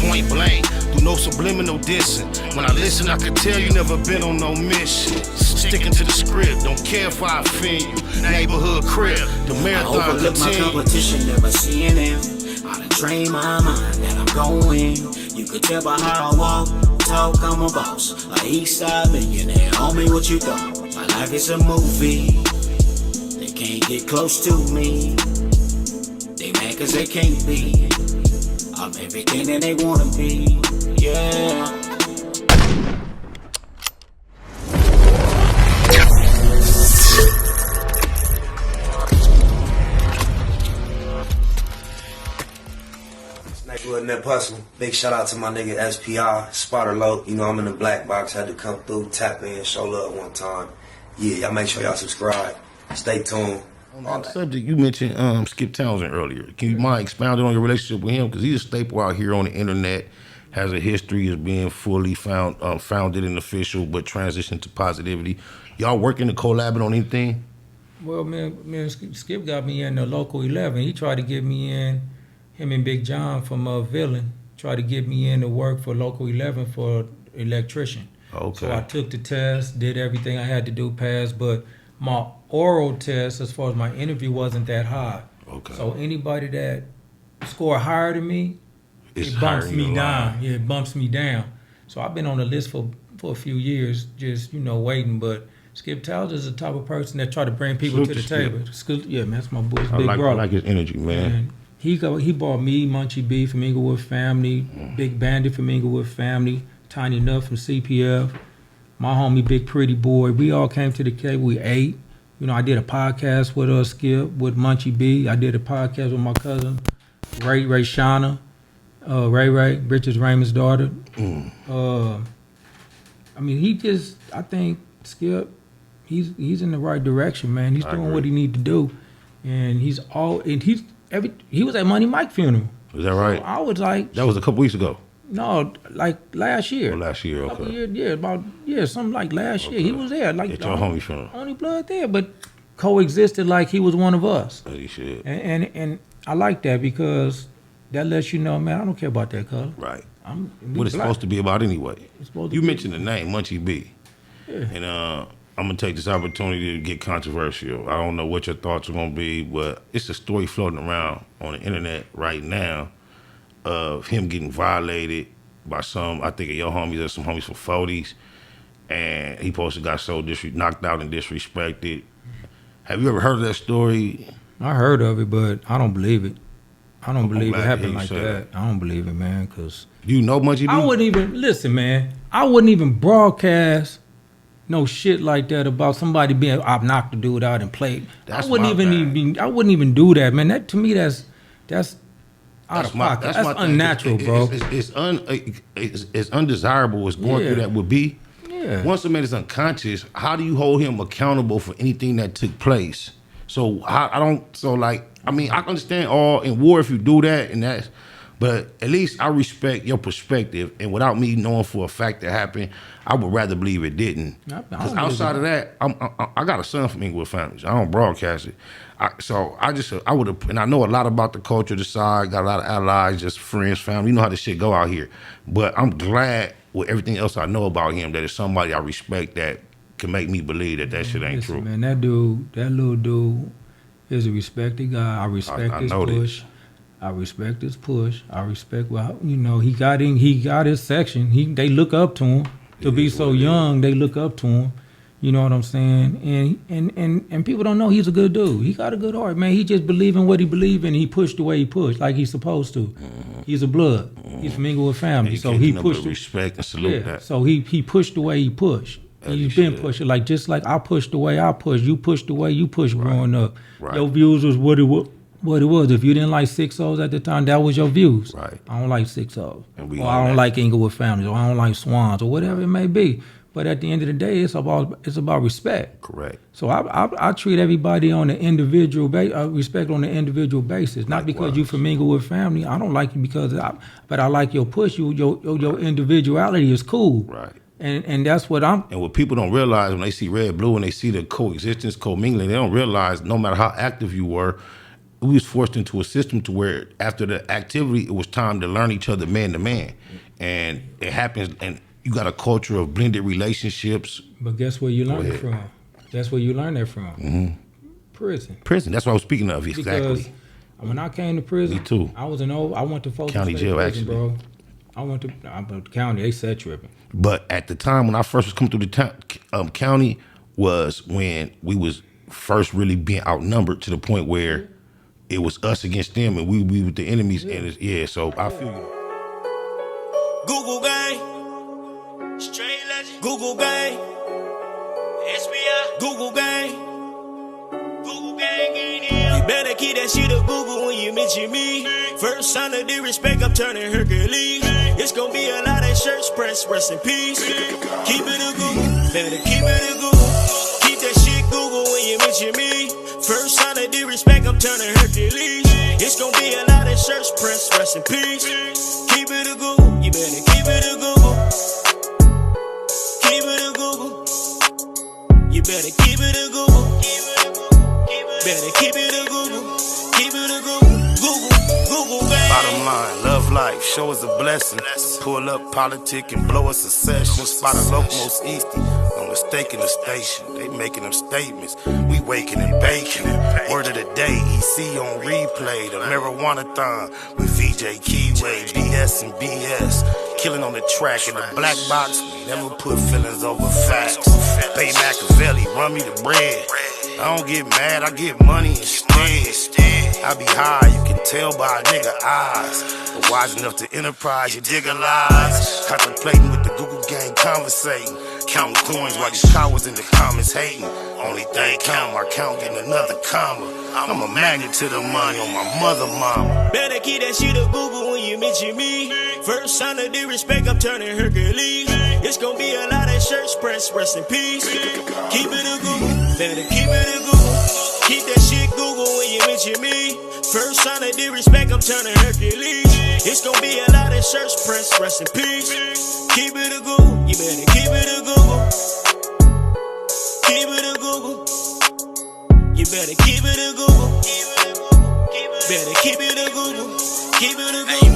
point blank, through no subliminal dissing. When I listen, I can tell you never been on no mission. Sticking to the script, don't care if I offend you. Neighborhood crib, the marathon I overlook my competition, never seeing them. I done train my mind that I'm going. You could tell by how I walk, talk, I'm a boss. A east side millionaire, homie, what you thought? My life is a movie. They can't get close to me. They mad cause they can't be. I'm everything that they wanna be. Yeah. Wasn't that personal. Big shout out to my nigga SPI, Spotter Low. You know I'm in the black box, had to come through, tap in, show love one time. Yeah, y'all make sure y'all subscribe. Stay tuned. On that subject, you mentioned Skip Townsand earlier. Can you mind expounding on your relationship with him? Because he's a staple out here on the internet, has a history of being fully founded and official, but transitioned to positivity. Y'all working to collabing on anything? Well, man, Skip got me in the local 11. He tried to get me in. Him and Big John from FEELINZ tried to get me in to work for Local 11 for electrician. Okay. So I took the test, did everything I had to do, passed, but my oral test, as far as my interview, wasn't that high. Okay. So anybody that scored higher than me, it bumps me down. Yeah, it bumps me down. So I've been on the list for a few years, just, waiting, but Skip Townsend is the type of person that try to bring people to the table. Yeah, man, that's my boy, big brother. I like his energy, man. And he bought me Munchie B from Inglewood Family, Big Bandit from Inglewood Family, Tiny Nut from CPF, my homie Big Pretty Boy. We all came to the table. We ate. I did a podcast with Skip with Munchie B. I did a podcast with my cousin Ray Shauna, Ray Richard Raymond's daughter. I think Skip, he's in the right direction, man. He's doing what he need to do, and he was at Money Mike funeral. Is that right? So I was like, that was a couple weeks ago. No, like last year. Oh, last year, okay. Something like last year. He was there, like at your homie funeral. Only blood there, but coexisted like he was one of us. Oh, you should. And I like that because that lets you know, man, I don't care about that color. Right. What it's supposed to be about anyway. You mentioned the name Munchie B. Yeah. And I'm gonna take this opportunity to get controversial. I don't know what your thoughts are gonna be, but it's a story floating around on the internet right now of him getting violated by some, I think of your homies or some homies from 40s, and he supposed to got so knocked out and disrespected. Have you ever heard of that story? I heard of it, but I don't believe it. I don't believe it happened like that. I don't believe it, man, because... You know Munchie B? I wouldn't even... Listen, man. I wouldn't even broadcast no shit like that about somebody being... I've knocked the dude out and played. I wouldn't even do that, man. That, to me, that's out of pocket. That's unnatural, bro. It's undesirable as going through that would be. Yeah. Once a man is unconscious, how do you hold him accountable for anything that took place? So I understand all in war if you do that, but at least I respect your perspective, and without me knowing for a fact that happened, I would rather believe it didn't. Because outside of that, I got a son from Inglewood families. I don't broadcast it. I would have, and I know a lot about the culture, the side, got a lot of allies, just friends, family. You know how this shit go out here. But I'm glad with everything else I know about him that it's somebody I respect that can make me believe that shit ain't true. Man, that little dude is a respected guy. I respect his push. I respect his push. I respect he got his section. They look up to him. To be so young, they look up to him. You know what I'm saying? And people don't know he's a good dude. He got a good heart, man. He just believe in what he believe in. He pushed the way he pushed, like he's supposed to. He's a blood. He's from Inglewood family, so he pushed. Respect and salute that. So he pushed the way he pushed. He's been pushing, just like I pushed the way I pushed. You pushed the way you pushed growing up. Right. Your views was what it was. If you didn't like 6-0s at the time, that was your views. Right. I don't like 6-0s. Or I don't like Inglewood families, or I don't like Swans, or whatever it may be. But at the end of the day, it's about respect. Correct. So I treat everybody on an individual respect on an individual basis. Not because you from Inglewood family. I don't like you but I like your push. Your individuality is cool. Right. And that's what I'm... And what people don't realize when they see red, blue, and they see the coexistence, commingling, they don't realize no matter how active you were, we was forced into a system to where after the activity, it was time to learn each other man to man. And it happens, and you got a culture of blended relationships. But guess where you learned it from? That's where you learned that from. Mm-hmm. Prison. Prison. That's what I was speaking of. Exactly. Because when I came to prison, Me too. I went to Folsom County State jail, prison, actually. bro. I went to the county. They said tripping. But at the time when I first was coming through the county was when we was first really being outnumbered to the point where it was us against them and we were the enemies. And so I feel you. Google gang, straight legend. Google gang, SBI. Google gang, Google gang ain't here. You better keep that shit a Google when you mention me. First sign of disrespect, I'm turning Hercules. It's gonna be a lot of shirts pressed, rest in peace. Keep it a Google, better keep it a Google. Keep that shit Google when you mention me. First sign of disrespect, I'm turning Hercules. It's gonna be a lot of shirts pressed, rest in peace. Keep it a Google, you better keep it a Google. Keep it a Google. You better keep it a Google. Better keep it a Google. Keep it a Google. Google, baby. Bottom line, love life, show us a blessing. Pull up politic and blow us a session. Spot a locomost easty, no mistake in the station. They making them statements, we waking and baking. Word of the day, EC on replay. The marijuana-thon with VJ Keyway, BS and BS. Killing on the track in the black box. We never put feelings over facts. Pay Machiavelli, run me the bread. I don't get mad, I get money instead. I be high, you can tell by a nigga eyes. But wise enough to enterprise, you dig a lies. Contemplating with the Google gang, conversating. Counting coins while these cowards in the comments hating. Only thing count, my count getting another comma. I'm a magnet to the money on my mother mama. Better keep that shit a Google when you mention me. First sign of disrespect, I'm turning Hercules. It's gonna be a lot of shirts pressed, rest in peace. Keep it a Google, better keep it a Google. Keep that shit Google when you mention me. First sign of disrespect, I'm turning Hercules. It's gonna be a lot of shirts pressed, rest in peace. Keep it a Google, you better keep it a Google. Keep it a Google. You better keep it a Google. Better keep it a Google. Keep it a Google.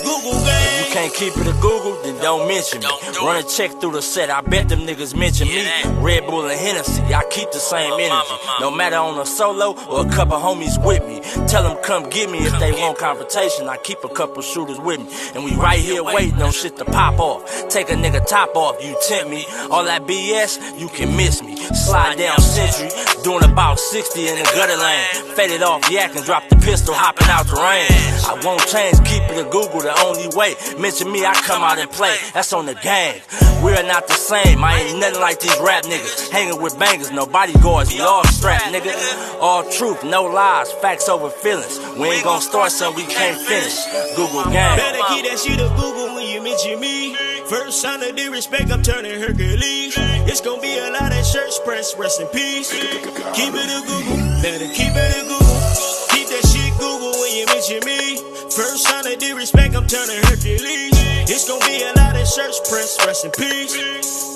Google, gang. If you can't keep it a Google, then don't mention me. Run a check through the set, I bet them niggas mention me. Red Bull and Hennessy, I keep the same energy. No matter on a solo or a couple homies with me. Tell them come get me if they want confrontation. I keep a couple shooters with me. And we right here waiting on shit to pop off. Take a nigga top off, you tempt me. All that BS, you can miss me. Slide down Century, doing about 60 in the gutter lane. Faded off yak and drop the pistol, hopping out the rain. I won't change, keep it a Google the only way. Mention me, I come out and play. That's on the gang. We're not the same. I ain't nothing like these rap niggas. Hanging with bangers, no bodyguards, we all strapped, nigga. All truth, no lies, facts over feelings. We ain't gonna start something we can't finish. Google gang. Better keep that shit a Google when you mention me. First sign of disrespect, I'm turning Hercules. It's gonna be a lot of shirts pressed, rest in peace. Keep it a Google, better keep it a Google. Keep that shit Google when you mention me. First sign of disrespect, I'm turning Hercules. It's gonna be a lot of shirts pressed, rest in peace.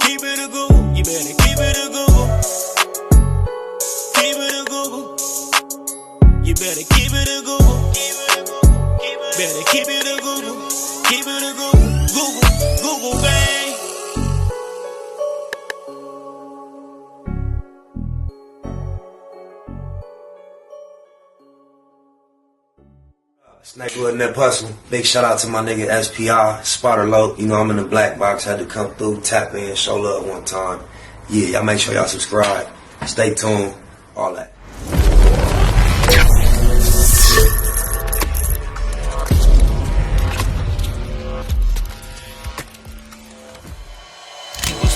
Keep it a Google, you better keep it a Google. Keep it a Google. You better keep it a Google. Better keep it a Google. Keep it a Google. Google gang. Snakewood and that Puzzle. Big shout out to my nigga SPI, Spotter Low. You know I'm in the black box, had to come through, tap in, show love one time. Yeah, y'all make sure y'all subscribe. Stay tuned, all that.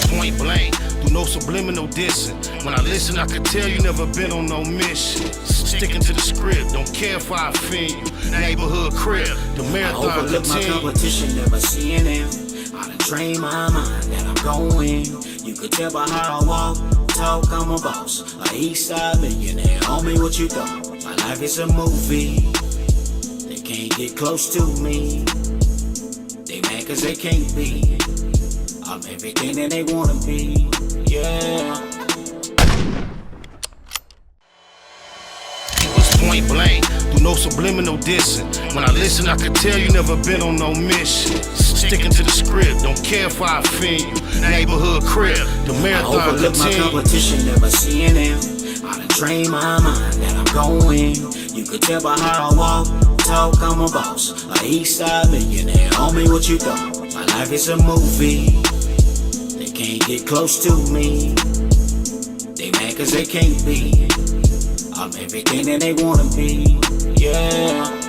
Point blank, through no subliminal dissing. When I listen, I could tell you never been on no mission. Sticking to the script, don't care if I offend you. Neighborhood crib, the marathon Overlook my continue. competition, never seeing them. I done trained my mind that I'm going. You could tell by how I walk, talk, I'm a boss. A east side millionaire, homie, what you thought? My life is a movie. They can't get close to me. They mad cause they can't be. I'm everything that they wanna be, yeah. point blank, through no subliminal dissing. When I listen, I can tell you never been on no mission. Sticking to the script, don't care if I offend you. Neighborhood crib, the I marathon overlook my continues. competition, never seeing them. I done trained my mind that I'm going. You could tell by how I walk, talk, I'm a boss. A east side millionaire, homie, what you thought? My life is a movie. They can't get close to me. They mad cause they can't be. I'm everything that they wanna be. Yeah.